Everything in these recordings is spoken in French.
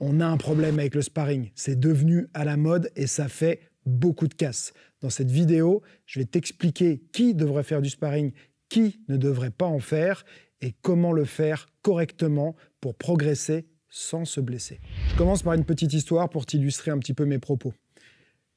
On a un problème avec le sparring. C'est devenu à la mode et ça fait beaucoup de casse. Dans cette vidéo, je vais t'expliquer qui devrait faire du sparring, qui ne devrait pas en faire et comment le faire correctement pour progresser sans se blesser. Je commence par une petite histoire pour t'illustrer un petit peu mes propos.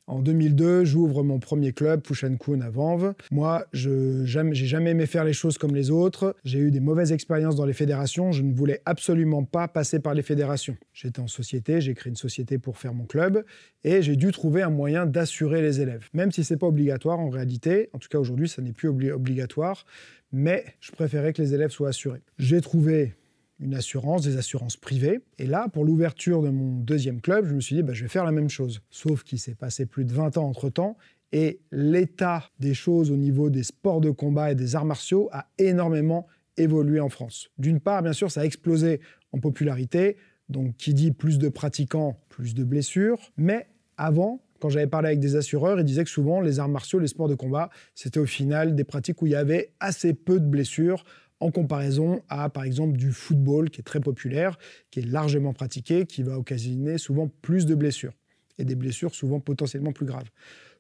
En 2002, j'ouvre mon premier club, Push & Kun à Vanves. Moi, j'ai jamais aimé faire les choses comme les autres. J'ai eu des mauvaises expériences dans les fédérations. Je ne voulais absolument pas passer par les fédérations. J'étais en société, j'ai créé une société pour faire mon club et j'ai dû trouver un moyen d'assurer les élèves. Même si ce n'est pas obligatoire en réalité, en tout cas aujourd'hui, ça n'est plus obligatoire, mais je préférais que les élèves soient assurés. J'ai trouvé une assurance, des assurances privées. Et là, pour l'ouverture de mon deuxième club, je me suis dit, je vais faire la même chose. Sauf qu'il s'est passé plus de 20 ans entre-temps, et l'état des choses au niveau des sports de combat et des arts martiaux a énormément évolué en France. D'une part, bien sûr, ça a explosé en popularité, donc qui dit plus de pratiquants, plus de blessures. Mais avant, quand j'avais parlé avec des assureurs, ils disaient que souvent, les arts martiaux, les sports de combat, c'était au final des pratiques où il y avait assez peu de blessures, en comparaison à, par exemple, du football, qui est très populaire, qui est largement pratiqué, qui va occasionner souvent plus de blessures, et des blessures souvent potentiellement plus graves.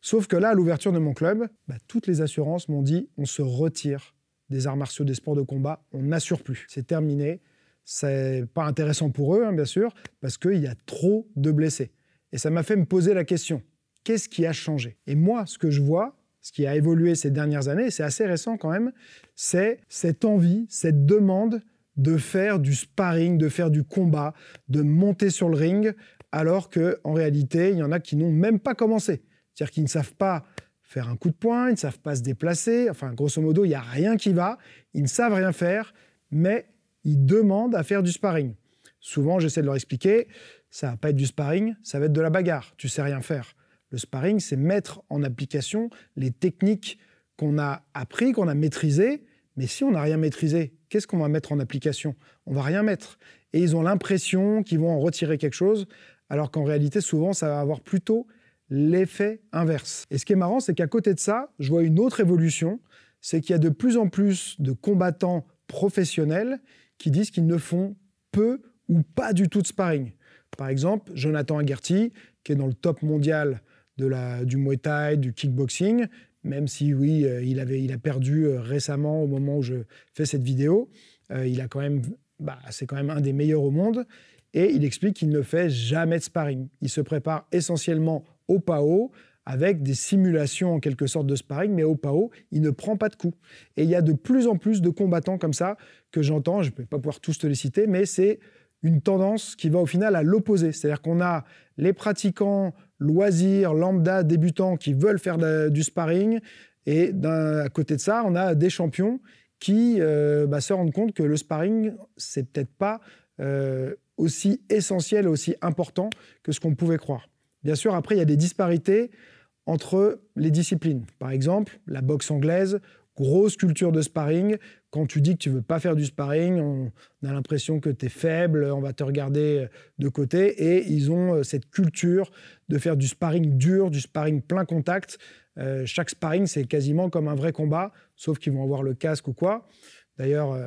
Sauf que là, à l'ouverture de mon club, toutes les assurances m'ont dit « on se retire des arts martiaux, des sports de combat, on n'assure plus, c'est terminé ». C'est pas intéressant pour eux, bien sûr, parce qu'il y a trop de blessés. Et ça m'a fait me poser la question, qu'est-ce qui a changé? Et moi, ce que je vois, ce qui a évolué ces dernières années, c'est assez récent quand même, c'est cette envie, cette demande de faire du sparring, de faire du combat, de monter sur le ring, alors qu'en réalité, il y en a qui n'ont même pas commencé. C'est-à-dire qu'ils ne savent pas faire un coup de poing, ils ne savent pas se déplacer, enfin, grosso modo, il n'y a rien qui va, ils ne savent rien faire, mais ils demandent à faire du sparring. Souvent, j'essaie de leur expliquer, ça ne va pas être du sparring, ça va être de la bagarre, tu ne sais rien faire. Le sparring, c'est mettre en application les techniques qu'on a appris, qu'on a maîtrisées. Mais si on n'a rien maîtrisé, qu'est-ce qu'on va mettre en application? On ne va rien mettre. Et ils ont l'impression qu'ils vont en retirer quelque chose, alors qu'en réalité, souvent, ça va avoir plutôt l'effet inverse. Et ce qui est marrant, c'est qu'à côté de ça, je vois une autre évolution, c'est qu'il y a de plus en plus de combattants professionnels qui disent qu'ils ne font peu ou pas du tout de sparring. Par exemple, Jonathan Aguerty, qui est dans le top mondial du Muay Thai, du kickboxing, même si oui, il a perdu récemment au moment où je fais cette vidéo. Il a quand même, c'est quand même un des meilleurs au monde. Et il explique qu'il ne fait jamais de sparring. Il se prépare essentiellement au PAO, avec des simulations en quelque sorte de sparring, mais au PAO, il ne prend pas de coups. Et il y a de plus en plus de combattants comme ça que j'entends, je ne peux pas pouvoir tous te les citer, mais c'est une tendance qui va au final à l'opposé. C'est-à-dire qu'on a les pratiquants loisirs, lambda, débutants qui veulent faire du sparring, et à côté de ça, on a des champions qui se rendent compte que le sparring, c'est peut-être pas aussi essentiel, aussi important que ce qu'on pouvait croire. Bien sûr, après, il y a des disparités entre les disciplines. Par exemple, la boxe anglaise, grosse culture de sparring. Quand tu dis que tu ne veux pas faire du sparring, on a l'impression que tu es faible, on va te regarder de côté. Et ils ont cette culture de faire du sparring dur, du sparring plein contact. Chaque sparring, c'est quasiment comme un vrai combat, sauf qu'ils vont avoir le casque ou quoi. D'ailleurs,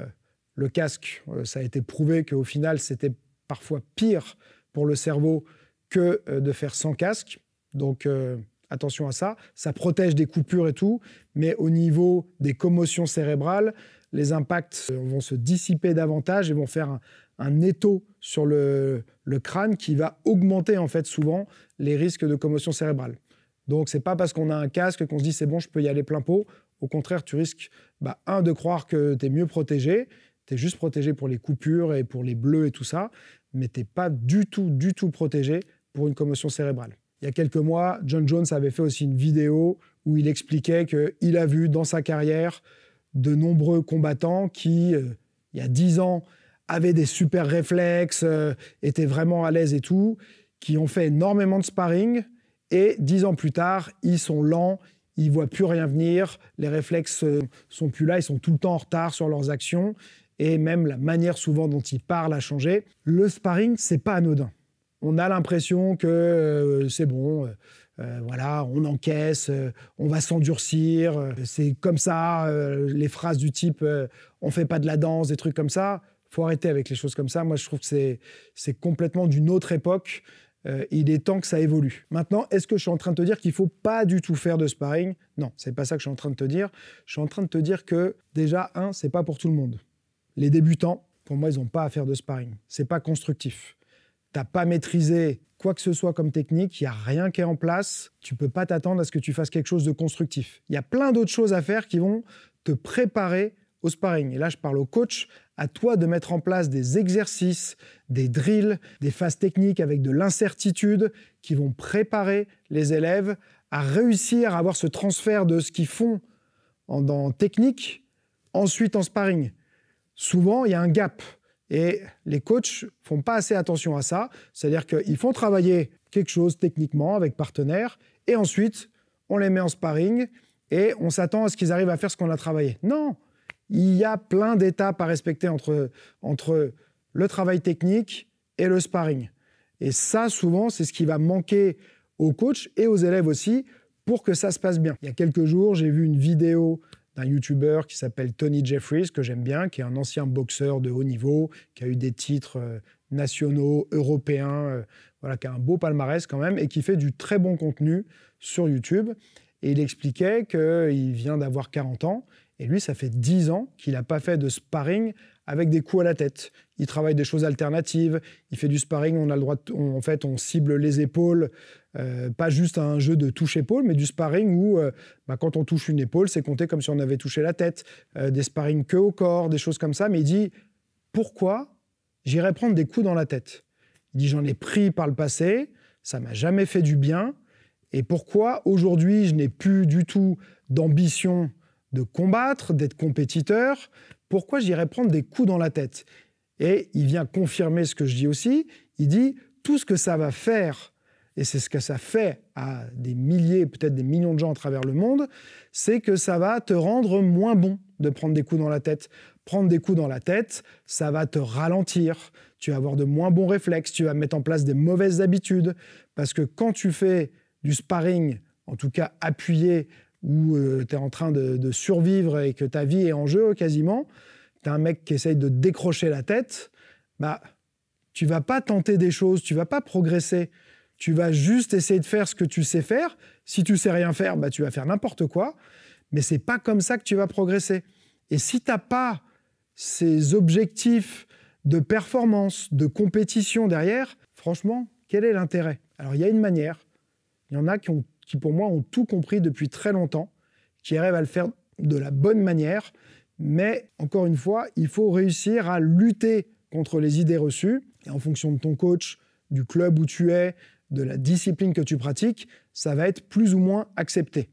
le casque, ça a été prouvé qu'au final, c'était parfois pire pour le cerveau que de faire sans casque. Donc, attention à ça. Ça protège des coupures et tout, mais au niveau des commotions cérébrales, les impacts vont se dissiper davantage et vont faire un étau sur le crâne qui va augmenter en fait souvent les risques de commotion cérébrale. Donc, c'est pas parce qu'on a un casque qu'on se dit c'est bon, je peux y aller plein pot. Au contraire, tu risques, de croire que tu es mieux protégé. Tu es juste protégé pour les coupures et pour les bleus et tout ça, mais tu n'es pas du tout protégé pour une commotion cérébrale. Il y a quelques mois, Jon Jones avait fait aussi une vidéo où il expliquait qu'il a vu dans sa carrière de nombreux combattants qui, il y a 10 ans, avaient des super réflexes, étaient vraiment à l'aise et tout, qui ont fait énormément de sparring, et 10 ans plus tard, ils sont lents, ils ne voient plus rien venir, les réflexes sont plus là, ils sont tout le temps en retard sur leurs actions, et même la manière souvent dont ils parlent a changé. Le sparring, c'est pas anodin. On a l'impression que c'est bon, voilà, on encaisse, on va s'endurcir, c'est comme ça, les phrases du type on fait pas de la danse, des trucs comme ça. faut arrêter avec les choses comme ça. Moi, je trouve que c'est complètement d'une autre époque. Il est temps que ça évolue. Maintenant, est-ce que je suis en train de te dire qu'il ne faut pas du tout faire de sparring? Non, c'est pas ça que je suis en train de te dire. Je suis en train de te dire que, déjà, c'est pas pour tout le monde. Les débutants, pour moi, ils n'ont pas à faire de sparring. C'est pas constructif. T'as pas maîtrisé quoi que ce soit comme technique, il n'y a rien qui est en place, tu peux pas t'attendre à ce que tu fasses quelque chose de constructif. Il y a plein d'autres choses à faire qui vont te préparer au sparring. Et là, je parle au coach, à toi de mettre en place des exercices, des drills, des phases techniques avec de l'incertitude qui vont préparer les élèves à réussir à avoir ce transfert de ce qu'ils font en technique, ensuite en sparring. Souvent, il y a un gap. Et les coachs font pas assez attention à ça. C'est-à-dire qu'ils font travailler quelque chose techniquement avec partenaires et ensuite, on les met en sparring et on s'attend à ce qu'ils arrivent à faire ce qu'on a travaillé. Non, il y a plein d'étapes à respecter entre le travail technique et le sparring. Et ça, souvent, c'est ce qui va manquer aux coachs et aux élèves aussi pour que ça se passe bien. Il y a quelques jours, j'ai vu une vidéo d'un YouTuber qui s'appelle Tony Jeffries, que j'aime bien, qui est un ancien boxeur de haut niveau, qui a eu des titres nationaux, européens, voilà, qui a un beau palmarès quand même, et qui fait du très bon contenu sur YouTube. Et il expliquait qu'il vient d'avoir 40 ans, et lui, ça fait 10 ans qu'il n'a pas fait de sparring avec des coups à la tête. Il travaille des choses alternatives, il fait du sparring, on a le droit en fait, on cible les épaules, pas juste un jeu de touche-épaule, mais du sparring où, quand on touche une épaule, c'est compté comme si on avait touché la tête, des sparring que au corps, des choses comme ça. Mais il dit, pourquoi j'irais prendre des coups dans la tête? Il dit, j'en ai pris par le passé, ça m'a jamais fait du bien, et pourquoi aujourd'hui je n'ai plus du tout d'ambition de combattre, d'être compétiteur, pourquoi j'irais prendre des coups dans la tête? Et il vient confirmer ce que je dis aussi, il dit, tout ce que ça va faire, et c'est ce que ça fait à des milliers, peut-être des millions de gens à travers le monde, c'est que ça va te rendre moins bon de prendre des coups dans la tête. Prendre des coups dans la tête, ça va te ralentir, tu vas avoir de moins bons réflexes, tu vas mettre en place des mauvaises habitudes, parce que quand tu fais du sparring, en tout cas appuyé, où tu es en train de survivre et que ta vie est en jeu quasiment, tu as un mec qui essaye de décrocher la tête, tu vas pas tenter des choses, tu vas pas progresser, tu vas juste essayer de faire ce que tu sais faire. Si tu sais rien faire, tu vas faire n'importe quoi, mais c'est pas comme ça que tu vas progresser. Et si tu n'as pas ces objectifs de performance, de compétition derrière, franchement, quel est l'intérêt? Alors il y a une manière, il y en a qui pour moi ont tout compris depuis très longtemps, qui arrivent à le faire de la bonne manière, mais encore une fois, il faut réussir à lutter contre les idées reçues, et en fonction de ton coach, du club où tu es, de la discipline que tu pratiques, ça va être plus ou moins accepté.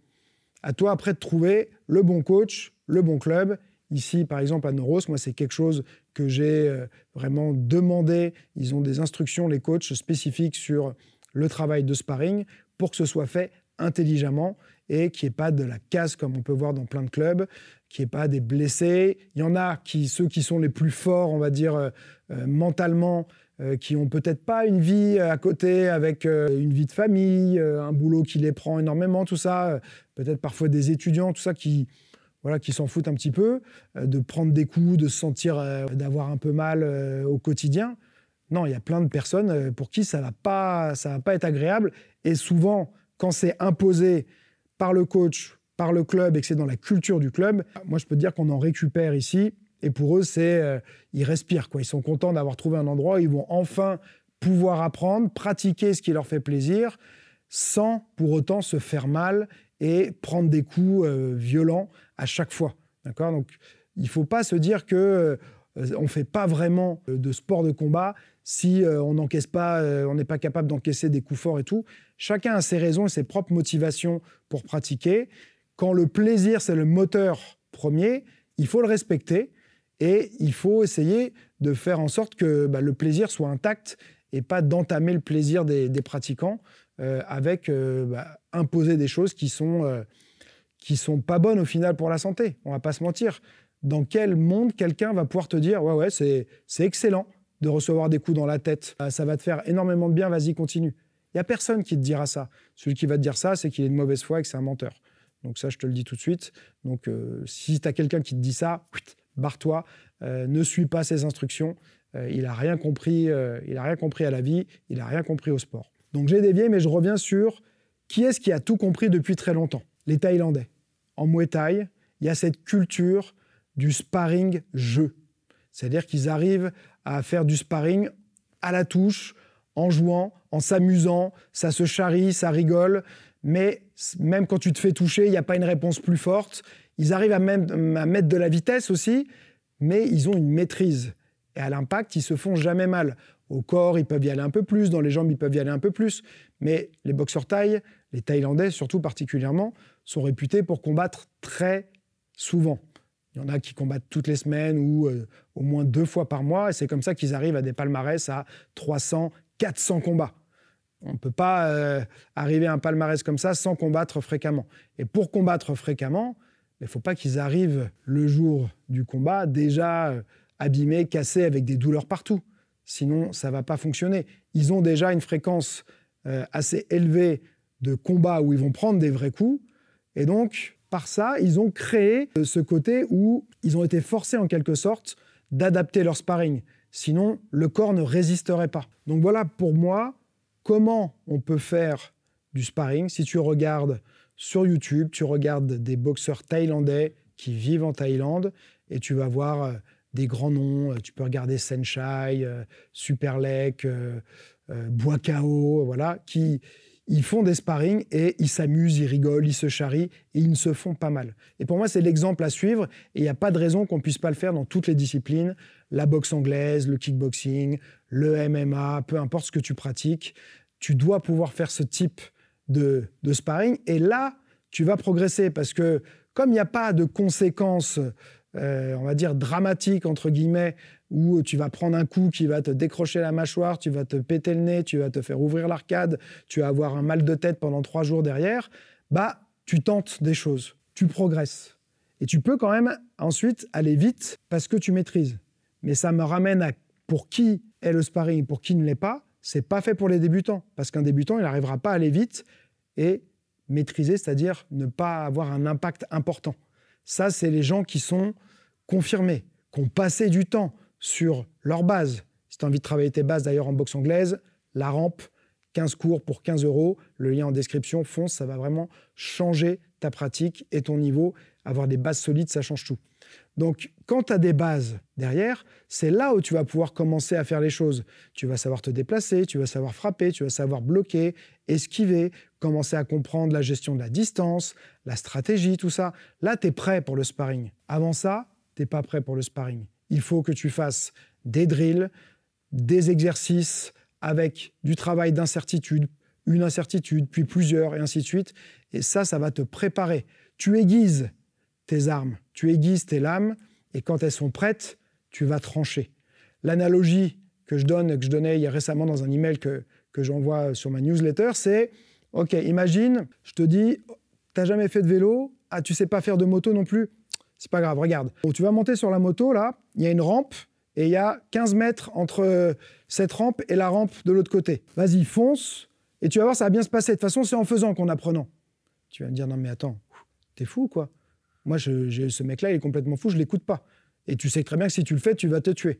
À toi après de trouver le bon coach, le bon club. Ici, par exemple, à Neuros, moi, c'est quelque chose que j'ai vraiment demandé. Ils ont des instructions, les coachs, spécifiques sur le travail de sparring pour que ce soit fait intelligemment et qu'il n'y ait pas de la casse comme on peut voir dans plein de clubs, qu'il n'y ait pas des blessés. Il y en a ceux qui sont les plus forts, on va dire, mentalement, qui n'ont peut-être pas une vie à côté avec une vie de famille, un boulot qui les prend énormément, tout ça, peut-être parfois des étudiants, tout ça qui s'en foutent un petit peu, de prendre des coups, de se sentir, d'avoir un peu mal au quotidien. Non, il y a plein de personnes pour qui ça va pas être agréable. Et souvent, quand c'est imposé par le coach, par le club et que c'est dans la culture du club, moi, je peux te dire qu'on en récupère ici. Et pour eux, ils respirent, quoi. Ils sont contents d'avoir trouvé un endroit où ils vont enfin pouvoir apprendre, pratiquer ce qui leur fait plaisir, sans pour autant se faire mal et prendre des coups violents à chaque fois. D'accord ? Donc, il ne faut pas se dire qu'on ne fait pas vraiment de sport de combat si on n'encaisse pas, on n'est pas capable d'encaisser des coups forts et tout. Chacun a ses raisons et ses propres motivations pour pratiquer. Quand le plaisir, c'est le moteur premier, il faut le respecter. Et il faut essayer de faire en sorte que le plaisir soit intact et pas d'entamer le plaisir des pratiquants avec imposer des choses qui sont pas bonnes au final pour la santé. On va pas se mentir. Dans quel monde quelqu'un va pouvoir te dire ouais c'est excellent de recevoir des coups dans la tête, ça va te faire énormément de bien, vas-y continue. Il y a personne qui te dira ça. Celui qui va te dire ça, c'est qu'il est de mauvaise foi et que c'est un menteur. Donc ça, je te le dis tout de suite. Donc si tu as quelqu'un qui te dit ça, barre-toi, ne suis pas ses instructions. Il n'a rien compris à la vie, il n'a rien compris au sport. Donc j'ai dévié, mais je reviens sur qui est-ce qui a tout compris depuis très longtemps? Les Thaïlandais. En Muay Thai, il y a cette culture du sparring-jeu. C'est-à-dire qu'ils arrivent à faire du sparring à la touche, en jouant, en s'amusant, ça se charrie, ça rigole, mais même quand tu te fais toucher, il n'y a pas une réponse plus forte. Ils arrivent à mettre de la vitesse aussi, mais ils ont une maîtrise. Et à l'impact, ils se font jamais mal. Au corps, ils peuvent y aller un peu plus, dans les jambes, ils peuvent y aller un peu plus. Mais les boxeurs thaï, les Thaïlandais surtout particulièrement, sont réputés pour combattre très souvent. Il y en a qui combattent toutes les semaines ou au moins 2 fois par mois, et c'est comme ça qu'ils arrivent à des palmarès à 300, 400 combats. On ne peut pas arriver à un palmarès comme ça sans combattre fréquemment. Et pour combattre fréquemment, il ne faut pas qu'ils arrivent le jour du combat déjà abîmés, cassés, avec des douleurs partout. Sinon, ça ne va pas fonctionner. Ils ont déjà une fréquence assez élevée de combats où ils vont prendre des vrais coups. Et donc, par ça, ils ont créé ce côté où ils ont été forcés en quelque sorte d'adapter leur sparring. Sinon, le corps ne résisterait pas. Donc voilà, pour moi, comment on peut faire du sparring. Si tu regardes sur YouTube, tu regardes des boxeurs thaïlandais qui vivent en Thaïlande et tu vas voir des grands noms. Tu peux regarder Senchai, Superlek, Boakao, voilà, ils font des sparring et ils s'amusent, ils rigolent, ils se charrient et ils ne se font pas mal. Et pour moi, c'est l'exemple à suivre et il n'y a pas de raison qu'on ne puisse pas le faire dans toutes les disciplines. La boxe anglaise, le kickboxing, le MMA, peu importe ce que tu pratiques, tu dois pouvoir faire ce type de sparring. Et là, tu vas progresser parce que comme il n'y a pas de conséquences, on va dire dramatiques, entre guillemets, où tu vas prendre un coup qui va te décrocher la mâchoire, tu vas te péter le nez, tu vas te faire ouvrir l'arcade, tu vas avoir un mal de tête pendant 3 jours derrière, bah, tu tentes des choses, tu progresses. Et tu peux quand même ensuite aller vite parce que tu maîtrises. Mais ça me ramène à pour qui est le sparring, pour qui ne l'est pas, c'est pas fait pour les débutants. Parce qu'un débutant, il n'arrivera pas à aller vite et maîtriser, c'est-à-dire ne pas avoir un impact important. Ça, c'est les gens qui sont confirmés, qui ont passé du temps sur leur base. Si tu as envie de travailler tes bases, d'ailleurs en boxe anglaise, la rampe, 15 cours pour 15 €, le lien en description, fonce, ça va vraiment changer ta pratique et ton niveau. Avoir des bases solides, ça change tout. Donc, quand tu as des bases derrière, c'est là où tu vas pouvoir commencer à faire les choses. Tu vas savoir te déplacer, tu vas savoir frapper, tu vas savoir bloquer, esquiver, commencer à comprendre la gestion de la distance, la stratégie, tout ça. Là, tu es prêt pour le sparring. Avant ça, tu n'es pas prêt pour le sparring. Il faut que tu fasses des drills, des exercices avec du travail d'incertitude, une incertitude, puis plusieurs, et ainsi de suite. Et ça va te préparer. Tu aiguises tes armes, tu aiguises tes lames, et quand elles sont prêtes, tu vas trancher. L'analogie que je donnais récemment dans un email que j'envoie sur ma newsletter, c'est, OK, imagine, je te dis, t'as jamais fait de vélo, tu sais pas faire de moto non plus, c'est pas grave, regarde. Donc, tu vas monter sur la moto, là, il y a une rampe, et il y a 15 mètres entre cette rampe et la rampe de l'autre côté. Vas-y, fonce, et tu vas voir, ça va bien se passer. De toute façon, c'est en faisant qu'en apprenant. Tu vas me dire, non mais attends, t'es fou quoi? Moi, ce mec-là, il est complètement fou, je l'écoute pas. Et tu sais très bien que si tu le fais, tu vas te tuer.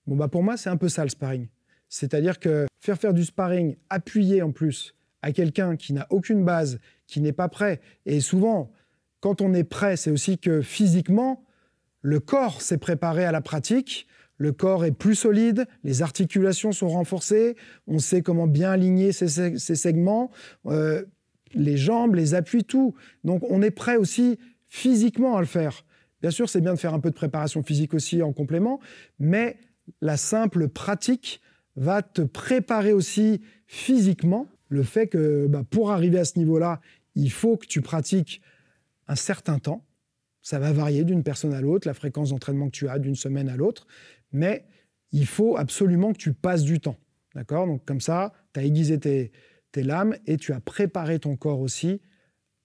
Bon, bah pour moi, c'est un peu ça le sparring. C'est-à-dire que faire du sparring appuyé en plus à quelqu'un qui n'a aucune base, qui n'est pas prêt, et souvent, quand on est prêt, c'est aussi que physiquement, le corps s'est préparé à la pratique, le corps est plus solide, les articulations sont renforcées, on sait comment bien aligner ses segments, les jambes, les appuis, tout. Donc on est prêt aussi physiquement à le faire. Bien sûr, c'est bien de faire un peu de préparation physique aussi en complément, mais la simple pratique va te préparer aussi physiquement. Le fait que pour arriver à ce niveau-là, il faut que tu pratiques un certain temps. Ça va varier d'une personne à l'autre, la fréquence d'entraînement que tu as d'une semaine à l'autre, mais il faut absolument que tu passes du temps. D'accord? Donc comme ça, tu as aiguisé tes lames et tu as préparé ton corps aussi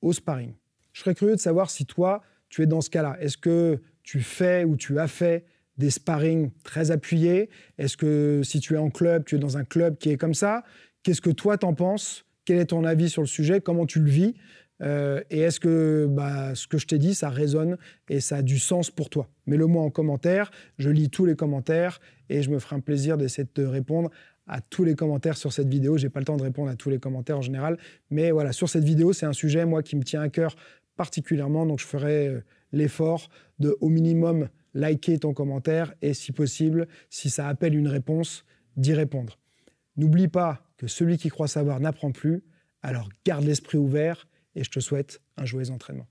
au sparring. Je serais curieux de savoir si toi, tu es dans ce cas-là. Est-ce que tu fais ou tu as fait des sparring très appuyés? Est-ce que si tu es en club, tu es dans un club qui est comme ça? Qu'est-ce que toi t'en penses? Quel est ton avis sur le sujet? Comment tu le vis? Et est-ce que ce que je t'ai dit, ça résonne et ça a du sens pour toi? Mets-le-moi en commentaire, je lis tous les commentaires et je me ferai un plaisir d'essayer de te répondre à tous les commentaires sur cette vidéo. J'ai pas le temps de répondre à tous les commentaires en général, mais voilà, sur cette vidéo, c'est un sujet, moi, qui me tient à cœur particulièrement, donc je ferai l'effort de, au minimum, liker ton commentaire et, si possible, si ça appelle une réponse, d'y répondre. N'oublie pas que celui qui croit savoir n'apprend plus, alors garde l'esprit ouvert et je te souhaite un joyeux entraînement.